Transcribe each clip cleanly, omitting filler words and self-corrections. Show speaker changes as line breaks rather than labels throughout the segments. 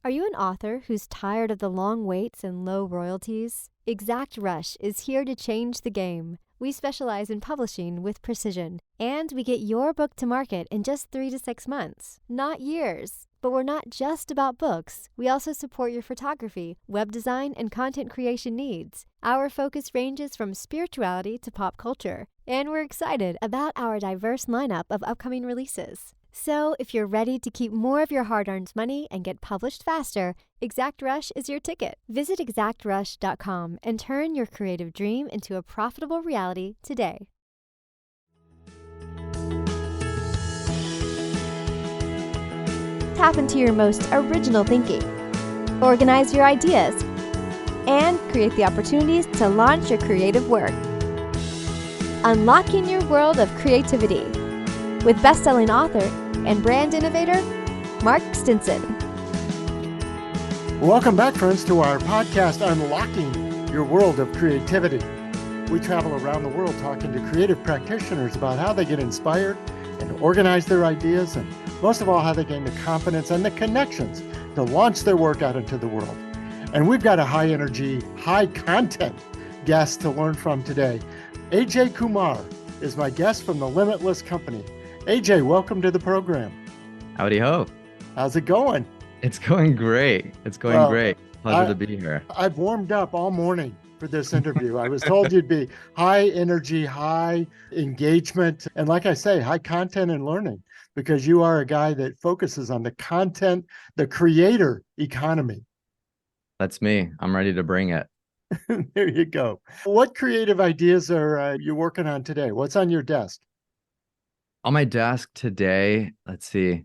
Are you an author who's tired of the long waits and low royalties? Exact Rush is here to change the game. We specialize in publishing with precision, and we get your book to market in just 3 to 6 months, not years. But we're not just about books. We also support your photography, web design, and content creation needs. Our focus ranges from spirituality to pop culture, and we're excited about our diverse lineup of upcoming releases. So if you're ready to keep more of your hard-earned money and get published faster, Exact Rush is your ticket. Visit exactrush.com and turn your creative dream into a profitable reality today. Tap into your most original thinking, organize your ideas, and create the opportunities to launch your creative work. Unlocking your world of creativity with best-selling author and brand innovator, Mark Stinson.
Welcome back, friends, to our podcast, Unlocking Your World of Creativity. We travel around the world talking to creative practitioners about how they get inspired and organize their ideas, and most of all, how they gain the confidence and the connections to launch their work out into the world. And we've got a high energy, high content guest to learn from today. AJ Kumar is my guest from the Limitless Company. AJ, welcome to the program.
Howdy ho.
How's it going?
It's going great. It's going great. Pleasure to be here.
I've warmed up all morning for this interview. I was told you'd be high energy, high engagement, and like I say, high content and learning, because you are a guy that focuses on the content, the creator economy.
That's me. I'm ready to bring it.
There you go. What creative ideas are you working on today? What's on your desk?
On my desk today, let's see.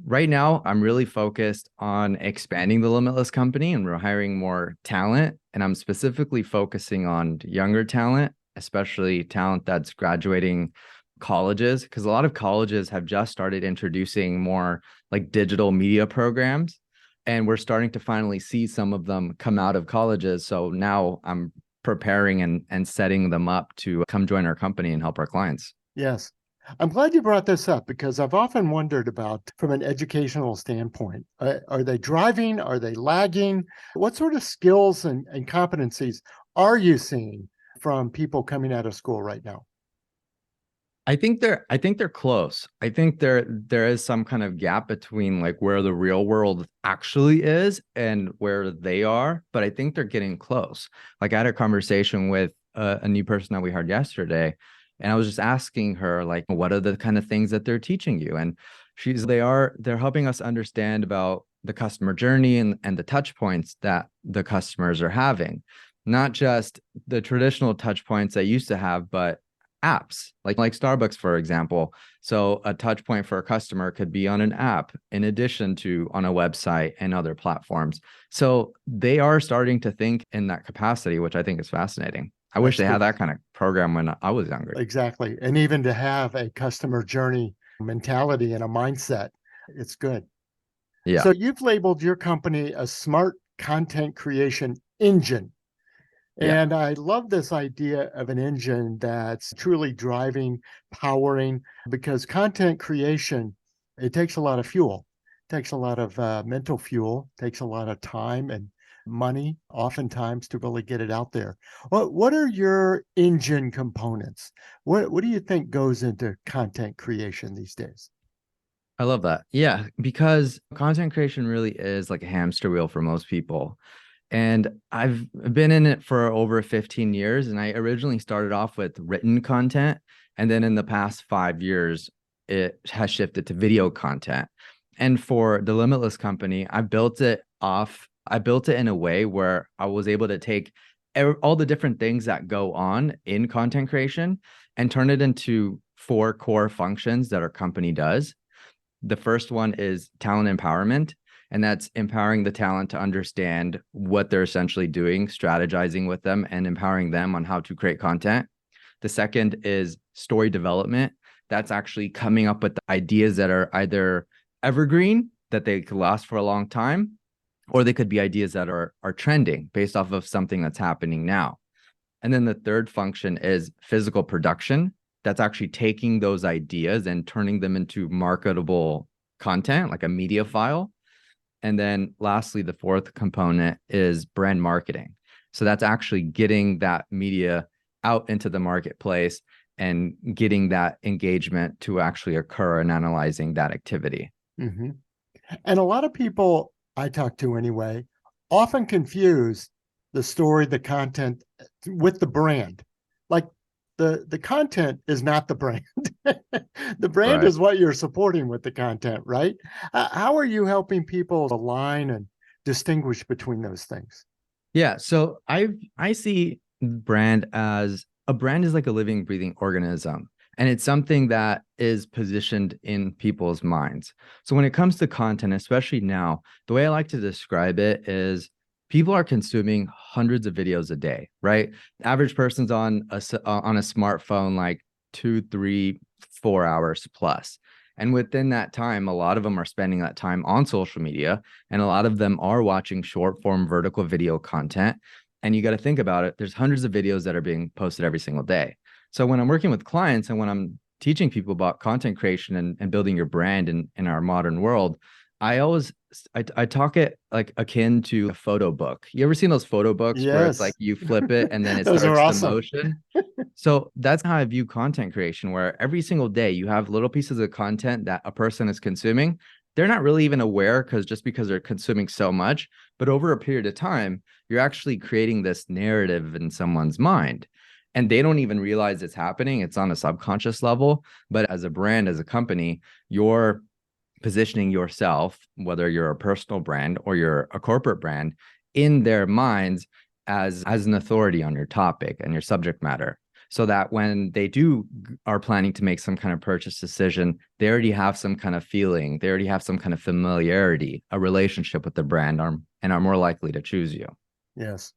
Right now, I'm really focused on expanding the Limitless Company, and we're hiring more talent. And I'm specifically focusing on younger talent, especially talent that's graduating colleges, because a lot of colleges have just started introducing more like digital media programs. And we're starting to finally see some of them come out of colleges. So now I'm preparing and setting them up to come join our company and help our clients.
Yes. I'm glad you brought this up, because I've often wondered about, from an educational standpoint, are they driving? Are they lagging? What sort of skills and competencies are you seeing from people coming out of school right now?
I think they're close. I think there is some kind of gap between like where the real world actually is and where they are, but I think they're getting close. Like I had a conversation with a new person that we hired yesterday, and I was just asking her, like, what are the kind of things that they're teaching you? And they're helping us understand about the customer journey and the touch points that the customers are having, not just the traditional touch points they used to have, but apps like Starbucks, for example. So a touch point for a customer could be on an app in addition to on a website and other platforms. So they are starting to think in that capacity, which I think is fascinating. I wish they had that kind of program when I was younger.
Exactly. And even to have a customer journey mentality and a mindset, it's good.
Yeah.
So you've labeled your company a smart content creation engine. And I love this idea of an engine that's truly driving, powering, because content creation, it takes a lot of fuel, takes a lot of mental fuel, takes a lot of time and money, oftentimes, to really get it out there. What are your engine components? What do you think goes into content creation these days?
I love that. Yeah, because content creation really is like a hamster wheel for most people. And I've been in it for over 15 years, and I originally started off with written content. And then in the past 5 years, it has shifted to video content. And for the Limitless Company, I built it in a way where I was able to take all the different things that go on in content creation and turn it into 4 core functions that our company does. The first one is talent empowerment. And that's empowering the talent to understand what they're essentially doing, strategizing with them, and empowering them on how to create content. The second is story development. That's actually coming up with the ideas that are either evergreen, that they could last for a long time, or they could be ideas that are trending based off of something that's happening now. And then the third function is physical production. That's actually taking those ideas and turning them into marketable content, like a media file. And then lastly, the fourth component is brand marketing. So that's actually getting that media out into the marketplace and getting that engagement to actually occur and analyzing that activity.
Mm-hmm. And a lot of people I talk to anyway often confuse the story, the content with the brand. Like the content is not the brand. The brand
Right.
is what you're supporting with the content, right? How are you helping people align and distinguish between those things?
Yeah. So I see brand as a brand is like a living, breathing organism. And it's something that is positioned in people's minds. So when it comes to content, especially now, the way I like to describe it is people are consuming hundreds of videos a day, right? The average person's on a smartphone like 2, 3, 4 hours plus. And within that time, a lot of them are spending that time on social media, and a lot of them are watching short form vertical video content. And you got to think about it. There's hundreds of videos that are being posted every single day. So when I'm working with clients and when I'm teaching people about content creation and building your brand in our modern world, I talk it like akin to a photo book. You ever seen those photo books where it's like
Yes,
you flip it and then it
those are
starts the
awesome.
motion? So that's how I view content creation, where every single day you have little pieces of content that a person is consuming. They're not really even aware because they're consuming so much, but over a period of time, you're actually creating this narrative in someone's mind. And they don't even realize it's happening. It's on a subconscious level. But as a brand, as a company, you're positioning yourself, whether you're a personal brand or you're a corporate brand, in their minds as an authority on your topic and your subject matter, so that when they are planning to make some kind of purchase decision, they already have some kind of feeling, they already have some kind of familiarity, a relationship with the brand, and are more likely to choose you.
Yes.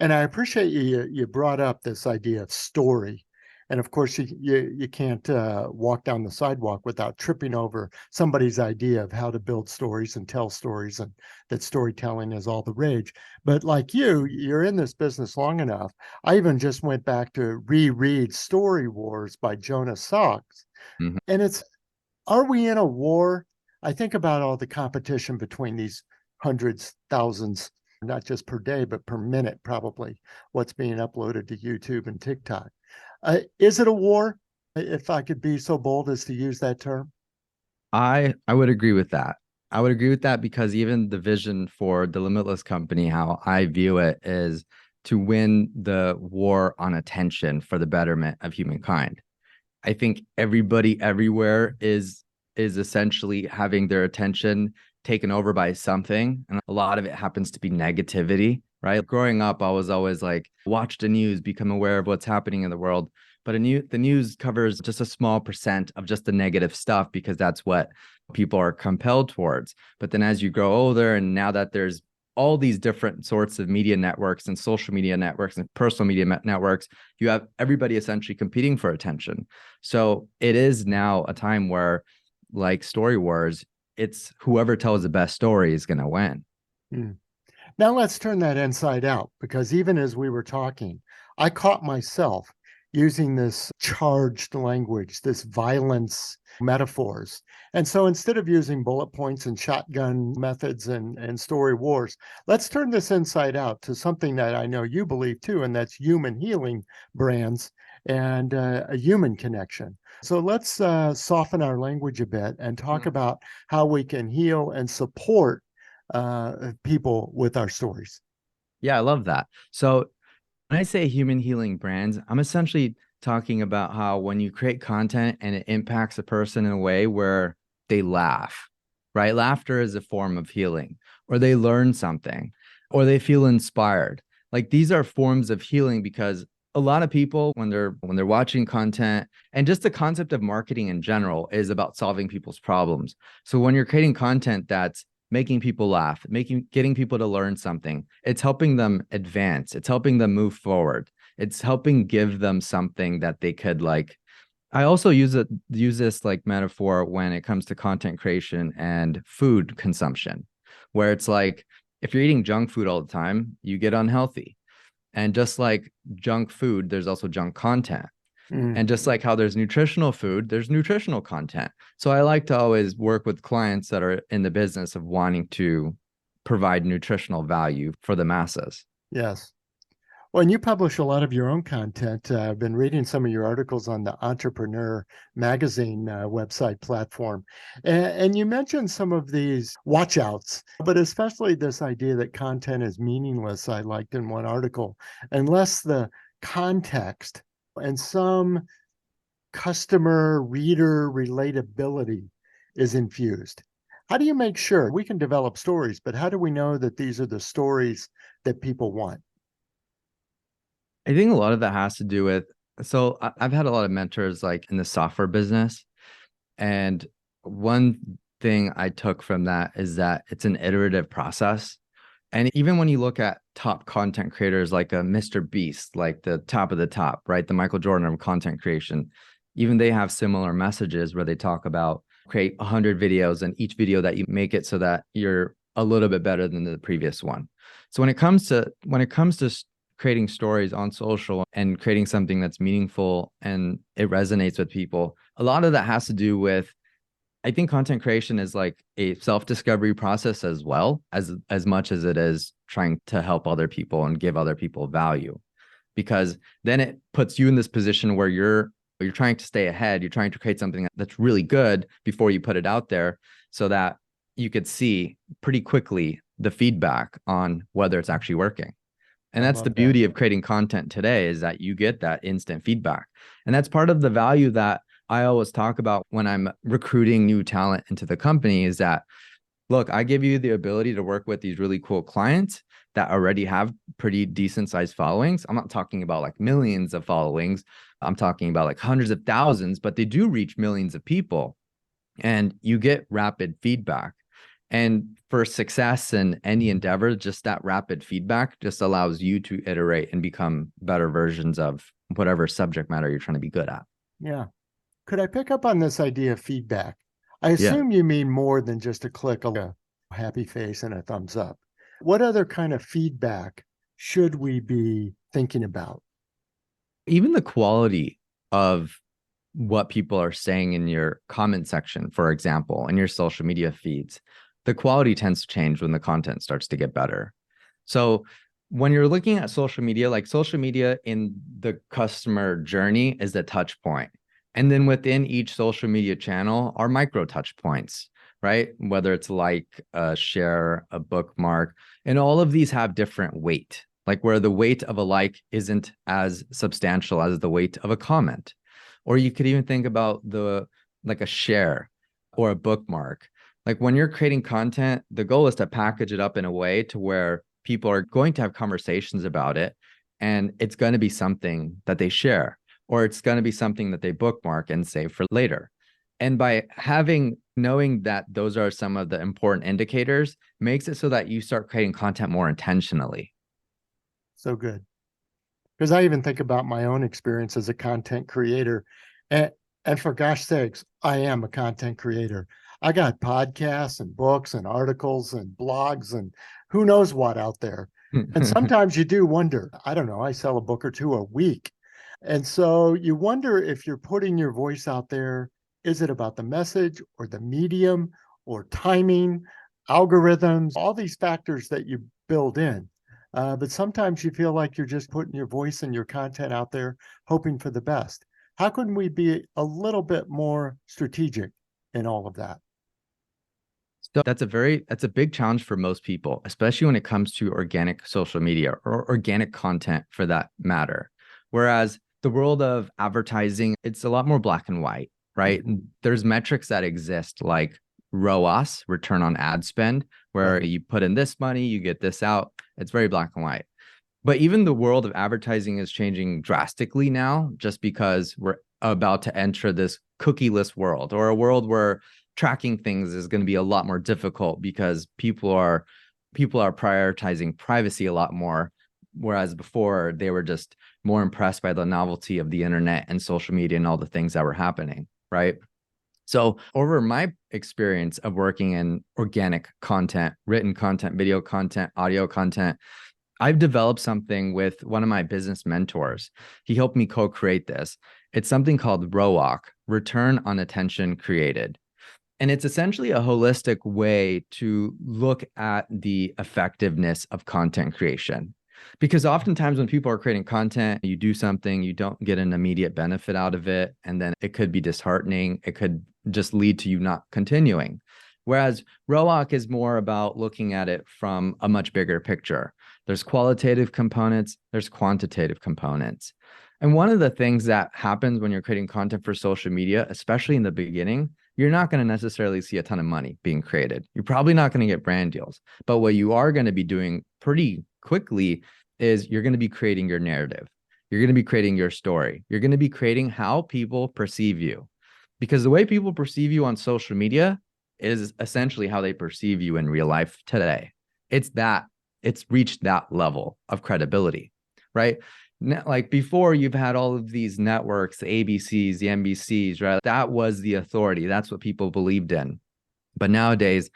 And I appreciate you brought up this idea of story. And of course, you can't walk down the sidewalk without tripping over somebody's idea of how to build stories and tell stories, and that storytelling is all the rage. But like you're in this business long enough. I even just went back to reread Story Wars by Jonas Salks.
Mhm.
And are we in a war? I think about all the competition between these hundreds, thousands, not just per day, but per minute, probably, what's being uploaded to YouTube and TikTok. Is it a war, if I could be so bold as to use that term?
I would agree with that. I would agree with that because even the vision for the Limitless Company, how I view it, is to win the war on attention for the betterment of humankind. I think everybody everywhere is essentially having their attention taken over by something, and a lot of it happens to be negativity, right? Growing up, I was always like, watch the news, become aware of what's happening in the world. But the news covers just a small percent of just the negative stuff because that's what people are compelled towards. But then as you grow older, and now that there's all these different sorts of media networks and social media networks and personal media networks, you have everybody essentially competing for attention. So it is now a time where, like Story Wars, it's whoever tells the best story is going to win.
Hmm. Now let's turn that inside out, because even as we were talking, I caught myself using this charged language, this violence metaphors. And so instead of using bullet points and shotgun methods and story wars, let's turn this inside out to something that I know you believe too, and that's human healing brands and a human connection. So let's soften our language a bit and talk about how we can heal and support people with our stories.
Yeah, I love that. So when I say human healing brands, I'm essentially talking about how when you create content and it impacts a person in a way where they laugh, right? Laughter is a form of healing, or they learn something, or they feel inspired. Like these are forms of healing because a lot of people when they're watching content, and just the concept of marketing in general is about solving people's problems. So when you're creating content that's making people laugh, getting people to learn something, it's helping them advance, it's helping them move forward, it's helping give them something that they could like. I also use this like metaphor when it comes to content creation and food consumption, where it's like if you're eating junk food all the time, you get unhealthy. And just like junk food, there's also junk content. And just like how there's nutritional food, there's nutritional content. So I like to always work with clients that are in the business of wanting to provide nutritional value for the masses.
Yes. Well, and you publish a lot of your own content. I've been reading some of your articles on the Entrepreneur Magazine website platform. And you mentioned some of these watchouts, but especially this idea that content is meaningless, I liked in one article, unless the context and some customer reader relatability is infused. How do you make sure we can develop stories, but how do we know that these are the stories that people want?
I think a lot of that has to do with, I've had a lot of mentors like in the software business. And one thing I took from that is that it's an iterative process. And even when you look at top content creators like a Mr. Beast, like the top of the top, right? The Michael Jordan of content creation, even they have similar messages where they talk about create 100 videos and each video that you make it so that you're a little bit better than the previous one. So when it comes to creating stories on social and creating something that's meaningful and it resonates with people, a lot of that has to do with, I think content creation is like a self-discovery process as well as much as it is trying to help other people and give other people value. Because then it puts you in this position where you're trying to stay ahead, you're trying to create something that's really good before you put it out there so that you could see pretty quickly the feedback on whether it's actually working. And
I
that's the
love that.
beauty of creating content today is that you get that instant feedback. And that's part of the value that I always talk about when I'm recruiting new talent into the company is that, look, I give you the ability to work with these really cool clients that already have pretty decent sized followings. I'm not talking about like millions of followings. I'm talking about like hundreds of thousands, but they do reach millions of people and you get rapid feedback. And for success in any endeavor, just that rapid feedback just allows you to iterate and become better versions of whatever subject matter you're trying to be good at.
Yeah. Could I pick up on this idea of feedback? I
Yeah.
assume you mean more than just a click, a happy face, and a thumbs up. What other kind of feedback should we be thinking about?
Even the quality of what people are saying in your comment section, for example, in your social media feeds, the quality tends to change when the content starts to get better. So when you're looking at social media, like social media in the customer journey is the touch point. And then within each social media channel are micro touch points, right? Whether it's like a share, a bookmark, and all of these have different weight, like where the weight of a like isn't as substantial as the weight of a comment. Or you could even think about like a share or a bookmark. Like when you're creating content, the goal is to package it up in a way to where people are going to have conversations about it and it's going to be something that they share or it's going to be something that they bookmark and save for later. And by knowing that those are some of the important indicators makes it so that you start creating content more intentionally.
So good. Because I even think about my own experience as a content creator. And, and for gosh sakes, I am a content creator. I got podcasts and books and articles and blogs and who knows what out there. And sometimes you do wonder, I don't know, I sell a book or two a week. And so you wonder if you're putting your voice out there, is it about the message or the medium or timing, algorithms, all these factors that you build in? But sometimes you feel like you're just putting your voice and your content out there, hoping for the best. How can we be a little bit more strategic in all of that?
So that's a big challenge for most people, especially when it comes to organic social media or organic content for that matter. Whereas the world of advertising, it's a lot more black and white, right? There's metrics that exist like ROAS, return on ad spend, where
Right.
you put in this money, you get this out. It's very black and white. But even the world of advertising is changing drastically now, just because we're about to enter this cookieless world or a world where tracking things is going to be a lot more difficult because people are prioritizing privacy a lot more, whereas before they were just more impressed by the novelty of the internet and social media and all the things that were happening, right? So over my experience of working in organic content, written content, video content, audio content, I've developed something with one of my business mentors. He helped me co-create this. It's something called ROAC, return on attention created. And it's essentially a holistic way to look at the effectiveness of content creation. Because oftentimes when people are creating content, you do something, you don't get an immediate benefit out of it, and then it could be disheartening. It could just lead to you not continuing. Whereas ROAC is more about looking at it from a much bigger picture. There's qualitative components, there's quantitative components. And one of the things that happens when you're creating content for social media, especially in the beginning, you're not going to necessarily see a ton of money being created. You're probably not going to get brand deals. But what you are going to be doing pretty quickly is you're going to be creating your narrative. You're going to be creating your story. You're going to be creating how people perceive you. Because the way people perceive you on social media is essentially how they perceive you in real life today. It's reached that level of credibility, right? Like before, you've had all of these networks, the ABCs, the NBCs, right? That was the authority. That's what people believed in. But nowadays,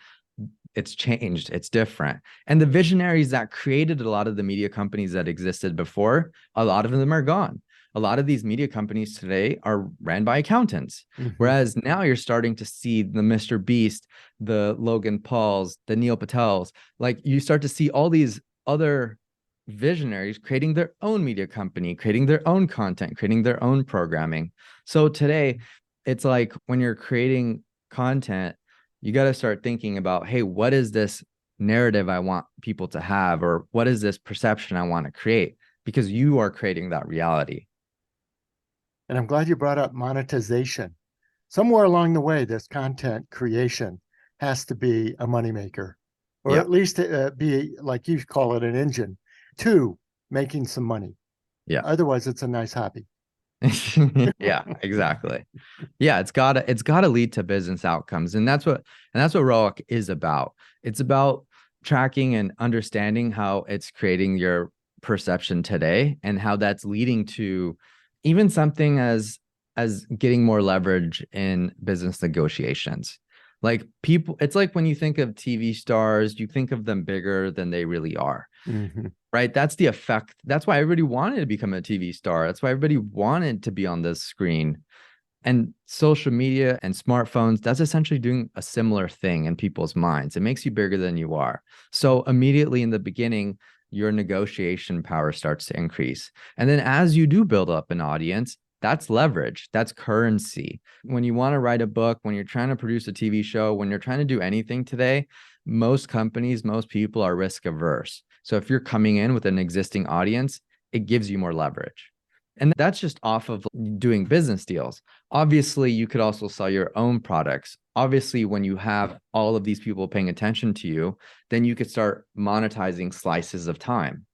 it's changed. It's different. And the visionaries that created a lot of the media companies that existed before, a lot of them are gone. A lot of these media companies today are ran by accountants. Mm-hmm. Whereas now you're starting to see the Mr. Beast, the Logan Pauls, the Neil Patels, like you start to see all these other visionaries creating their own media company, creating their own content, creating their own programming. So today, it's like when you're creating content, you got to start thinking about, hey, what is this narrative I want people to have? Or what is this perception I want to create? Because you are creating that reality.
And I'm glad you brought up monetization. Somewhere along the way, this content creation has to be a moneymaker, or at least be, like you call it, an engine to making some money.
Yeah.
Otherwise, it's a nice hobby.
Yeah, exactly. Yeah, it's gotta lead to business outcomes. And that's what ROIC is about. It's about tracking and understanding how it's creating your perception today and how that's leading to even something as getting more leverage in business negotiations. Like people, it's like when you think of TV stars, you think of them bigger than they really are. Mm-hmm. Right? That's the effect. That's why everybody wanted to become a TV star. That's why everybody wanted to be on this screen. And social media and smartphones, that's essentially doing a similar thing in people's minds. It makes you bigger than you are. So immediately in the beginning, your negotiation power starts to increase. And then as you do build up an audience, that's leverage. That's currency. When you want to write a book, when you're trying to produce a TV show, when you're trying to do anything today, most companies, most people are risk averse. So if you're coming in with an existing audience, it gives you more leverage. And that's just off of doing business deals. Obviously, you could also sell your own products. Obviously, when you have all of these people paying attention to you, then you could start monetizing slices of time,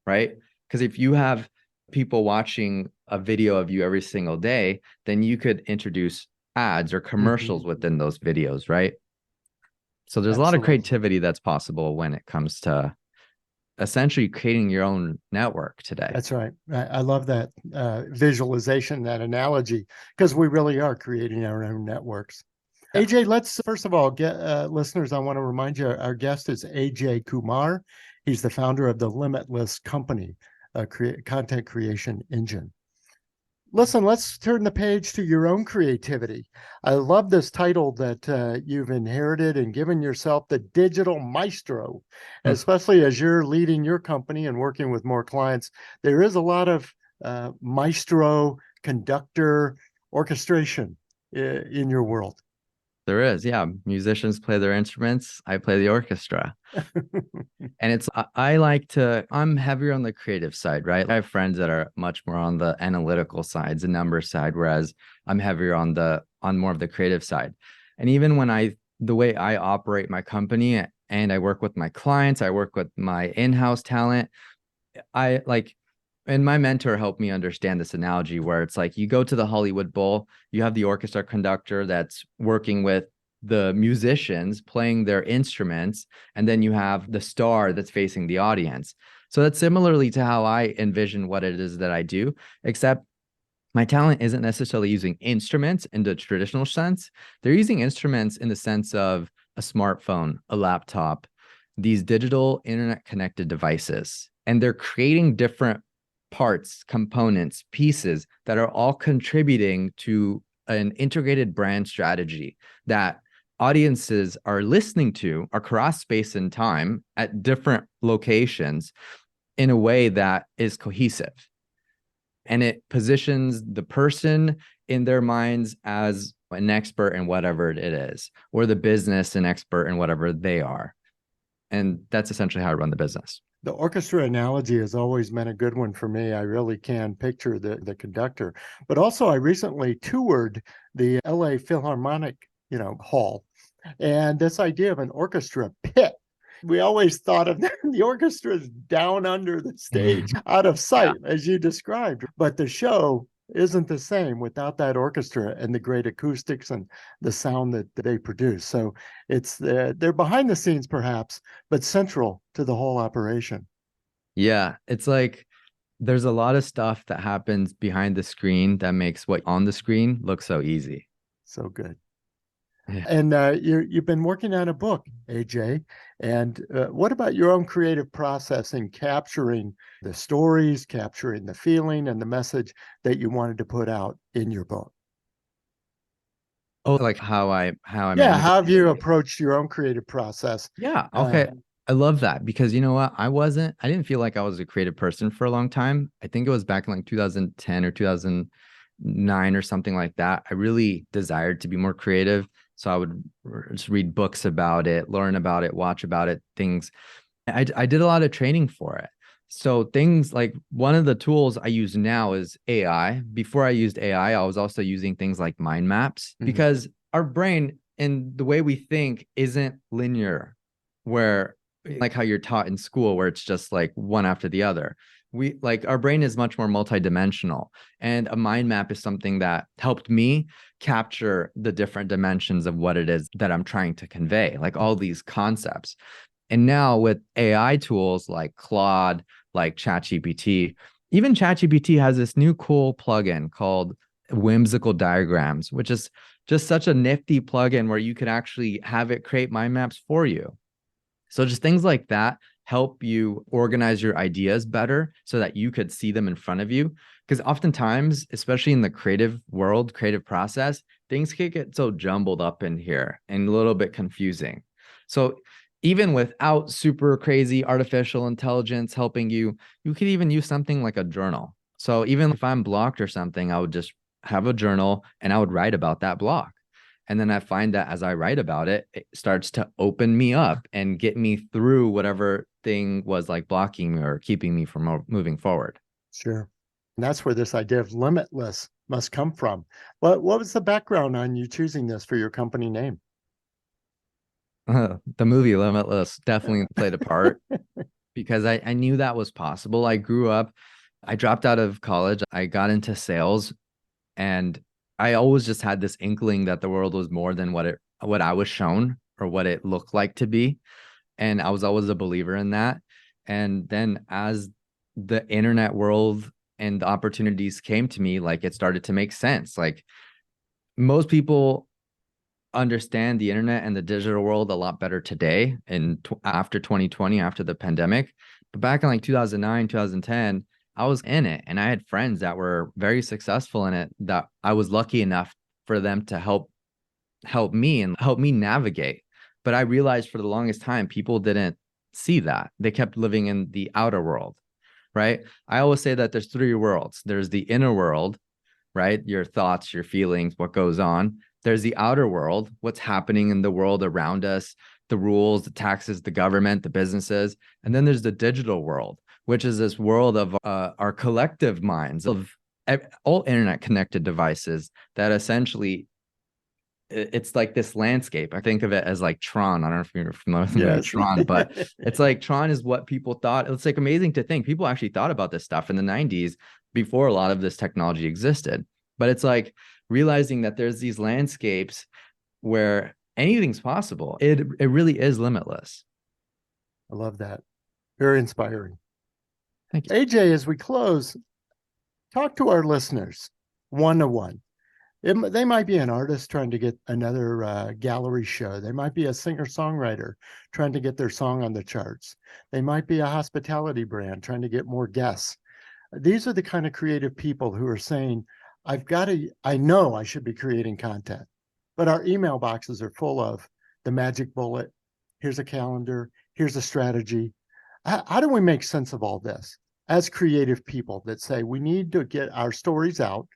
right? Because if you have people watching a video of you every single day, then you could introduce ads or commercials within those videos, right? So there's a lot of creativity that's possible when it comes to essentially creating your own network today.
That's right. I love that visualization, that analogy, because we really are creating our own networks. Yeah. AJ, let's first of all get listeners, I want to remind you, our guest is AJ Kumar. He's the founder of the Limitless Company, a content creation engine. Listen, let's turn the page to your own creativity. I love this title that you've inherited and given yourself, the Digital Maestro, especially as you're leading your company and working with more clients. There is a lot of maestro, conductor, orchestration in your world.
There is, yeah. Musicians play their instruments. I play the orchestra. And I'm heavier on the creative side, right? I have friends that are much more on the analytical sides, the number side, whereas I'm heavier on more of the creative side. And even the way I operate my company and I work with my clients, I work with my in-house talent, and my mentor helped me understand this analogy where it's like you go to the Hollywood Bowl, you have the orchestra conductor that's working with the musicians playing their instruments, and then you have the star that's facing the audience. So that's similarly to how I envision what it is that I do, except my talent isn't necessarily using instruments in the traditional sense. They're using instruments in the sense of a smartphone, a laptop, these digital internet connected devices, and they're creating different parts, components, pieces that are all contributing to an integrated brand strategy that audiences are listening to across space and time at different locations in a way that is cohesive. And it positions the person in their minds as an expert in whatever it is, or the business an expert in whatever they are. And that's essentially how I run the business.
The orchestra analogy has always been a good one for me. I really can picture the conductor. But also, I recently toured the LA Philharmonic, hall, and this idea of an orchestra pit. We always thought of the orchestra's down under the stage, out of sight, as you described. But the show isn't the same without that orchestra and the great acoustics and the sound that they produce. So they're behind the scenes perhaps, but central to the whole operation.
Yeah, it's like there's a lot of stuff that happens behind the screen that makes what on the screen look so easy.
So good.
Yeah.
And you've been working on a book, AJ. And what about your own creative process in capturing the stories, capturing the feeling and the message that you wanted to put out in your book?
Oh, like how I
Yeah,
manage.
how have you approached your own creative process?
Yeah. Okay. I love that because you know what? I didn't feel like I was a creative person for a long time. I think it was back in like 2010 or 2009 or something like that. I really desired to be more creative. So I would just read books about it, learn about it, watch about it, things. I did a lot of training for it. So things like one of the tools I use now is AI. Before I used AI, I was also using things like mind maps because our brain and the way we think isn't linear, where like how you're taught in school, where it's just like one after the other. We like our brain is much more multidimensional, and a mind map is something that helped me capture the different dimensions of what it is that I'm trying to convey, like all these concepts. And now with AI tools like Claude, like ChatGPT, even ChatGPT has this new cool plugin called Whimsical Diagrams, which is just such a nifty plugin where you can actually have it create mind maps for you. So just things like that help you organize your ideas better so that you could see them in front of you. Because oftentimes, especially in the creative world, creative process, things can get so jumbled up in here and a little bit confusing. So even without super crazy artificial intelligence helping you, you could even use something like a journal. So even if I'm blocked or something, I would just have a journal and I would write about that block. And then I find that as I write about it, it starts to open me up and get me through whatever thing was like blocking me or keeping me from moving forward.
Sure. And that's where this idea of limitless must come from. What was the background on you choosing this for your company name?
The movie Limitless definitely played a part because I knew that was possible. I grew up, I dropped out of college, I got into sales, and I always just had this inkling that the world was more than what I was shown or what it looked like to be. And I was always a believer in that. And then as the internet world and the opportunities came to me, like it started to make sense. Like most people understand the internet and the digital world a lot better today and after 2020, after the pandemic. But back in like 2009, 2010, I was in it and I had friends that were very successful in it that I was lucky enough for them to help me and help me navigate. But I realized for the longest time, people didn't see that. They kept living in the outer world, right? I always say that there's three worlds. There's the inner world, right? Your thoughts, your feelings, what goes on. There's the outer world, what's happening in the world around us, the rules, the taxes, the government, the businesses. And then there's the digital world, which is this world of our collective minds, of all internet connected devices that essentially it's like this landscape. I think of it as like Tron. I don't know if you're familiar with
Yes.
Tron, but it's like Tron is what people thought. It's like amazing to think people actually thought about this stuff in the 90s before a lot of this technology existed. But it's like realizing that there's these landscapes where anything's possible. It really is limitless.
I love that. Very inspiring.
Thank you.
AJ, as we close, talk to our listeners one-to-one. They might be an artist trying to get another gallery show. They might be a singer-songwriter trying to get their song on the charts. They might be a hospitality brand trying to get more guests. These are the kind of creative people who are saying, I know I should be creating content, but our email boxes are full of the magic bullet. Here's a calendar. Here's a strategy. How do we make sense of all this as creative people that say we need to get our stories out,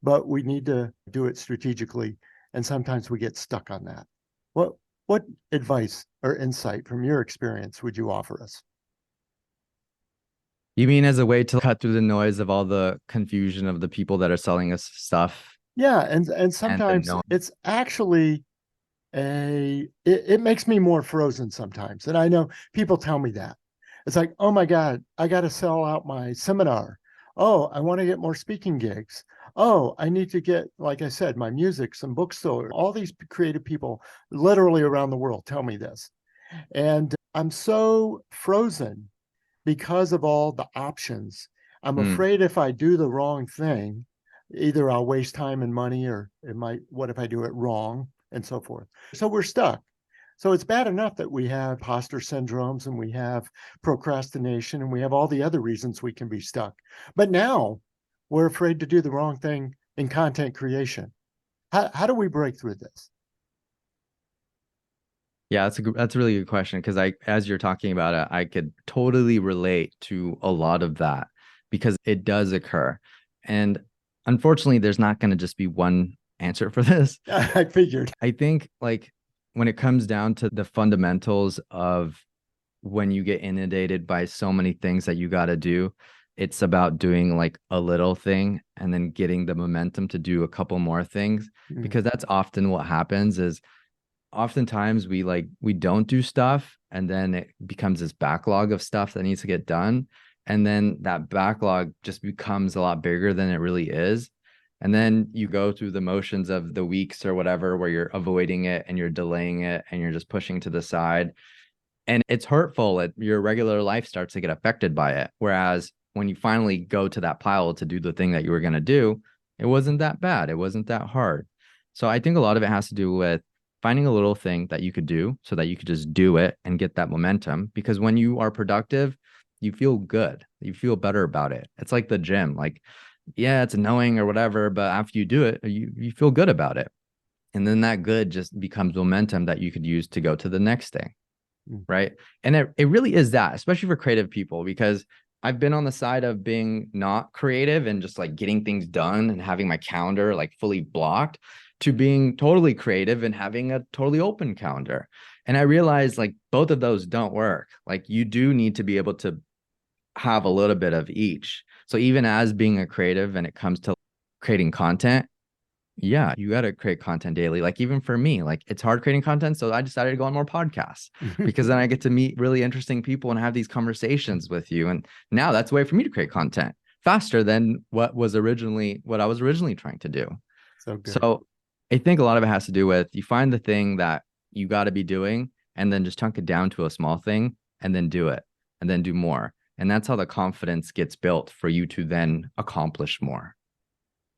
but we need to do it strategically? And sometimes we get stuck on that. What advice or insight from your experience would you offer us?
You mean as a way to cut through the noise of all the confusion of the people that are selling us stuff
Yeah, and
and the
sometimes
no?
it's actually it makes me more frozen sometimes. And I know people tell me that. It's like, oh my God, I got to sell out my seminar. Oh, I want to get more speaking gigs. Oh, I need to get, like I said, my music, some bookstore. All these creative people literally around the world tell me this. And I'm so frozen because of all the options. I'm
Mm.
afraid if I do the wrong thing, either I'll waste time and money, or what if I do it wrong, and so forth. So we're stuck. So it's bad enough that we have imposter syndromes and we have procrastination and we have all the other reasons we can be stuck. But now we're afraid to do the wrong thing in content creation. How do we break through this?
Yeah, that's a really good question because as you're talking about it, I could totally relate to a lot of that because it does occur. And unfortunately, there's not going to just be one answer for this.
I figured.
I think like when it comes down to the fundamentals of when you get inundated by so many things that you got to do, it's about doing like a little thing and then getting the momentum to do a couple more things
Mm.
because that's often what happens is oftentimes we don't do stuff and then it becomes this backlog of stuff that needs to get done, and then that backlog just becomes a lot bigger than it really is, and then you go through the motions of the weeks or whatever where you're avoiding it and you're delaying it and you're just pushing to the side, and it's hurtful. Your regular life starts to get affected by it, whereas when you finally go to that pile to do the thing that you were going to do, it wasn't that bad, it wasn't that hard. So I think a lot of it has to do with finding a little thing that you could do so that you could just do it and get that momentum. Because when you are productive, you feel good. You feel better about it. It's like the gym. Like, yeah, it's annoying or whatever, but after you do it, you feel good about it. And then that good just becomes momentum that you could use to go to the next thing.
Mm.
Right. And it really is that, especially for creative people, because I've been on the side of being not creative and just like getting things done and having my calendar like fully blocked to being totally creative and having a totally open calendar. And I realized like both of those don't work. Like you do need to be able to have a little bit of each. So even as being a creative and it comes to creating content, yeah, you got to create content daily. Like even for me, like it's hard creating content. So I decided to go on more podcasts because then I get to meet really interesting people and have these conversations with you. And now that's a way for me to create content faster than what I was originally trying to do.
So good.
So I think a lot of it has to do with you find the thing that you got to be doing and then just chunk it down to a small thing and then do it and then do more. And that's how the confidence gets built for you to then accomplish more.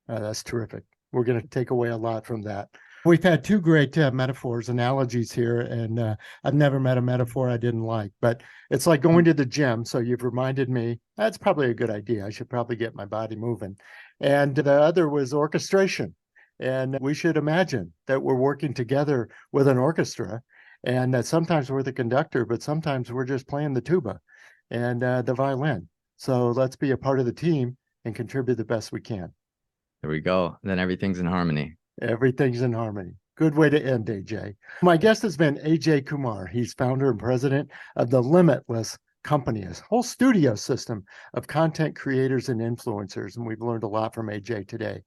That's terrific. We're going to take away a lot from that. We've had two great metaphors, analogies here, and I've never met a metaphor I didn't like, but it's like going to the gym. So you've reminded me that's probably a good idea. I should probably get my body moving. And the other was orchestration. And we should imagine that we're working together with an orchestra, and that sometimes we're the conductor, but sometimes we're just playing the tuba and the violin. So let's be a part of the team and contribute the best we can.
There we go. Then everything's in harmony.
Everything's in harmony. Good way to end, AJ. My guest has been AJ Kumar. He's founder and president of the Limitless Company, a whole studio system of content creators and influencers. And we've learned a lot from AJ today.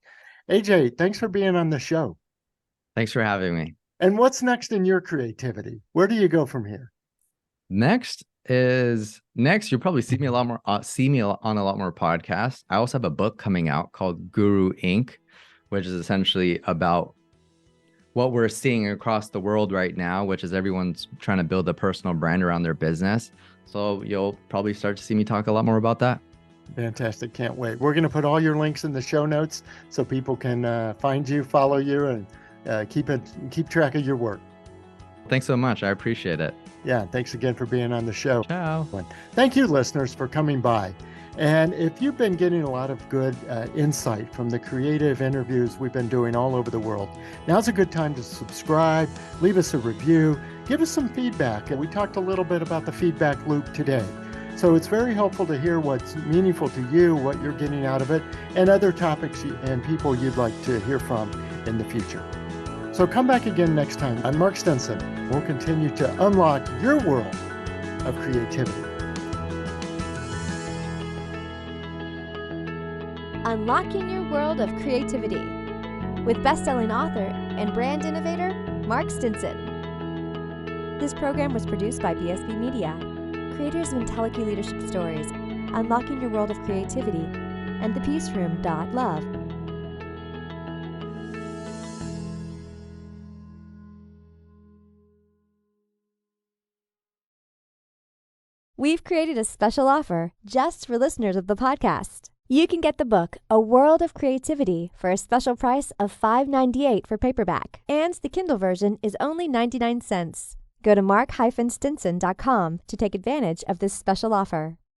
AJ, thanks for being on the show.
Thanks for having me.
And what's next in your creativity? Where do you go from here?
Next, you'll probably see me a lot more on a lot more podcasts. I also have a book coming out called Guru Inc., which is essentially about what we're seeing across the world right now, which is everyone's trying to build a personal brand around their business. So you'll probably start to see me talk a lot more about that.
Fantastic. Can't wait. We're going to put all your links in the show notes so people can find you, follow you, and keep track of your work.
Thanks so much. I appreciate it.
Yeah, thanks again for being on the show.
Ciao.
Thank you, listeners, for coming by. And if you've been getting a lot of good insight from the creative interviews we've been doing all over the world, now's a good time to subscribe, leave us a review, give us some feedback. And we talked a little bit about the feedback loop today. So it's very helpful to hear what's meaningful to you, what you're getting out of it, and other topics and people you'd like to hear from in the future. So come back again next time. I'm Mark Stinson. We'll continue to unlock your world of creativity.
Unlocking Your World of Creativity with best-selling author and brand innovator, Mark Stinson. This program was produced by BSB Media, creators of IntelliKey Leadership Stories, Unlocking Your World of Creativity, and thepeaceroom.love. We've created a special offer just for listeners of the podcast. You can get the book, A World of Creativity, for a special price of $5.98 for paperback, and the Kindle version is only 99 cents. Go to mark-stinson.com to take advantage of this special offer.